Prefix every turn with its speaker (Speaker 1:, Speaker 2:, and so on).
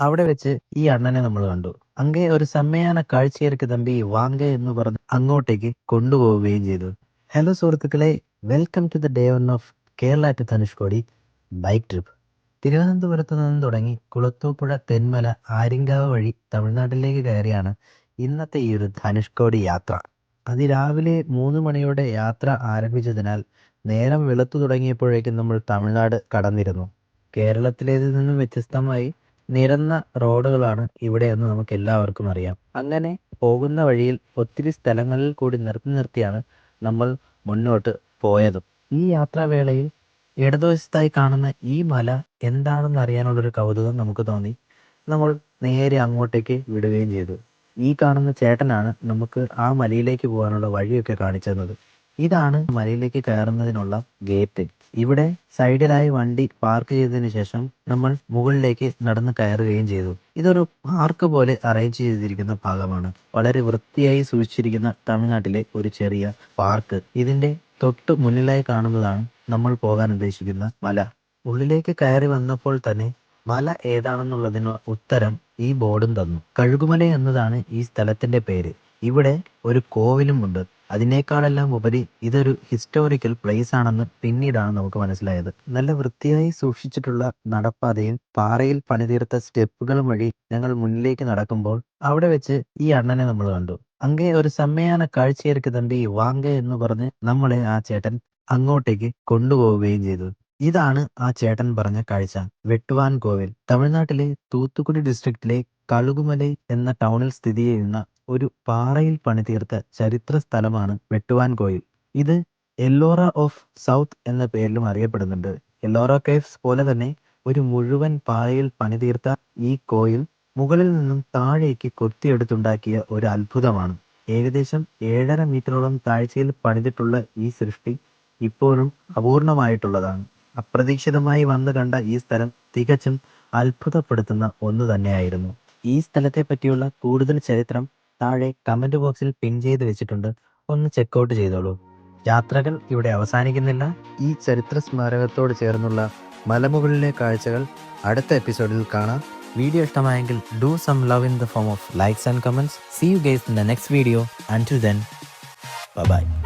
Speaker 1: അവിടെ വെച്ച് ഈ അണ്ണനെ നമ്മൾ കണ്ടു. അങ്ങേ ഒരു സെമ്മயான കാഴ്ചയിருக்கு തമ്പി വാങ്ക എന്ന് പറഞ്ഞ് അങ്ങോട്ടേക്ക് കൊണ്ടുപോവുകയും ചെയ്തു. ഹലോ സുഹൃത്തുക്കളെ, welcome to the day 1 of Kerala to Dhanushkodi bike trip. തിരുവനന്തപുരത്ത് നിന്ന് തുടങ്ങി കുളത്തൂപ്പുഴ, തെന്മല, ആര്യങ്കാവ് വഴി തമിഴ്നാട്ടിലേക്ക് കയറിയാണ് ഇന്നത്തെ ഈ ഒരു ധനുഷ്കോടി യാത്ര. അതിരാവിലെ 3 മണിയോടെ യാത്ര ആരംഭിച്ചതിനാൽ നേരം വെളുത്തു തുടങ്ങിയപ്പോഴേക്കും നമ്മൾ തമിഴ്നാട് കടന്നിരുന്നു. കേരളത്തിലേതിൽ നിന്നും വ്യത്യസ്തമായി നിരന്ന റോഡുകളാണ് ഇവിടെയെന്ന് നമുക്ക് എല്ലാവർക്കും അറിയാം. അങ്ങനെ പോകുന്ന വഴിയിൽ ഒത്തിരി സ്ഥലങ്ങളിൽ കൂടി നിർത്തി നിർത്തിയാണ് നമ്മൾ മുന്നോട്ട് പോയതും. ഈ യാത്രാവേളയിൽ ഇടതുവശത്തായി കാണുന്ന ഈ മല എന്താണെന്ന് അറിയാനുള്ളൊരു കൗതുകം നമുക്ക് തോന്നി. നമ്മൾ നേരെ അങ്ങോട്ടേക്ക് വിടുകയും ചെയ്തു. ഈ കാണുന്ന ചേട്ടനാണ് നമുക്ക് ആ മലയിലേക്ക് പോകാനുള്ള വഴിയൊക്കെ കാണിച്ചു തന്നത്. ഇതാണ് മലയിലേക്ക് കയറുന്നതിനുള്ള ഗേറ്റ്. ഇവിടെ സൈഡിലായി വണ്ടി പാർക്ക് ചെയ്തതിനു ശേഷം നമ്മൾ മുകളിലേക്ക് നടന്ന് കയറുകയും ചെയ്തു. ഇതൊരു പാർക്ക് പോലെ അറേഞ്ച് ചെയ്തിരിക്കുന്ന ഭാഗമാണ്. വളരെ വൃത്തിയായി സൂക്ഷിച്ചിരിക്കുന്ന തമിഴ്നാട്ടിലെ ഒരു ചെറിയ പാർക്ക്. ഇതിന്റെ തൊട്ട് മുന്നിലായി കാണുന്നതാണ് നമ്മൾ പോകാൻ ഉദ്ദേശിക്കുന്ന മല. ഉള്ളിലേക്ക് കയറി വന്നപ്പോൾ തന്നെ മല ഏതാണെന്നുള്ളതിന് ഉത്തരം ഈ ബോർഡും തന്നു. കഴുകുമല എന്നതാണ് ഈ സ്ഥലത്തിന്റെ പേര്. ഇവിടെ ഒരു കോവിലും ഉണ്ട്. അതിനേക്കാളെല്ലാം ഉപരി ഇതൊരു ഹിസ്റ്റോറിക്കൽ പ്ലേസ് ആണെന്ന് പിന്നീടാണ് നമുക്ക് മനസ്സിലായത്. നല്ല വൃത്തിയായി സൂക്ഷിച്ചിട്ടുള്ള നടപ്പാതയും പാറയിൽ പണിതീർത്ത സ്റ്റെപ്പുകളും വഴി ഞങ്ങൾ മുന്നിലേക്ക് നടക്കുമ്പോൾ അവിടെ വെച്ച് ഈ അണ്ണനെ നമ്മൾ കണ്ടു. അങ്ങേ ഒരു സെമ്മயான കാഴ്ചയിருக்கு തമ്പി വാങ്ക എന്ന് പറഞ്ഞ് നമ്മളെ ആ ചേട്ടൻ അങ്ങോട്ടേക്ക് കൊണ്ടുപോവുകയും ചെയ്തു. ഇതാണ് ആ ചേട്ടൻ പറഞ്ഞ കാഴ്ച. വെട്ടുവാൻ കോവിൽ തമിഴ്നാട്ടിലെ തൂത്തുക്കുടി ഡിസ്ട്രിക്റ്റിലെ കഴുകുമലൈ എന്ന ടൗണിൽ സ്ഥിതി ചെയ്യുന്ന ഒരു പാറയിൽ പണിതീർത്ത ചരിത്ര സ്ഥലമാണ് വെട്ടുവാൻ കോയിൽ. ഇത് എല്ലോറ ഓഫ് സൗത്ത് എന്ന പേരിലും അറിയപ്പെടുന്നുണ്ട്. എല്ലോറ കേവ്സ് പോലെ തന്നെ ഒരു മുഴുവൻ പാറയിൽ പണിതീർത്ത ഈ കോയിൽ മുകളിൽ നിന്നും താഴേക്ക് കൊത്തിയെടുത്തുണ്ടാക്കിയ ഒരു അത്ഭുതമാണ്. ഏകദേശം 7.5 മീറ്ററോളം താഴ്ചയിൽ പണിതിട്ടുള്ള ഈ സൃഷ്ടി ഇപ്പോഴും അപൂർണമായിട്ടുള്ളതാണ്. അപ്രതീക്ഷിതമായി വന്നു കണ്ട ഈ സ്ഥലം തികച്ചും അത്ഭുതപ്പെടുത്തുന്ന ഒന്ന് തന്നെയായിരുന്നു. ഈ സ്ഥലത്തെ പറ്റിയുള്ള കൂടുതൽ ചരിത്രം താഴെ കമന്റ് ബോക്സിൽ പിൻ ചെയ്ത് വെച്ചിട്ടുണ്ട്. ഒന്ന് ചെക്കൗട്ട് ചെയ്തോളൂ. യാത്രകൾ ഇവിടെ അവസാനിക്കുന്നില്ല. ഈ ചരിത്ര സ്മാരകത്തോട് ചേർന്നുള്ള മലമുകളിലെ കാഴ്ചകൾ അടുത്ത എപ്പിസോഡിൽ കാണാം. വീഡിയോ ഇഷ്ടമായെങ്കിൽ do some love in the form of likes and comments. See you guys in the next video. Until then, bye bye.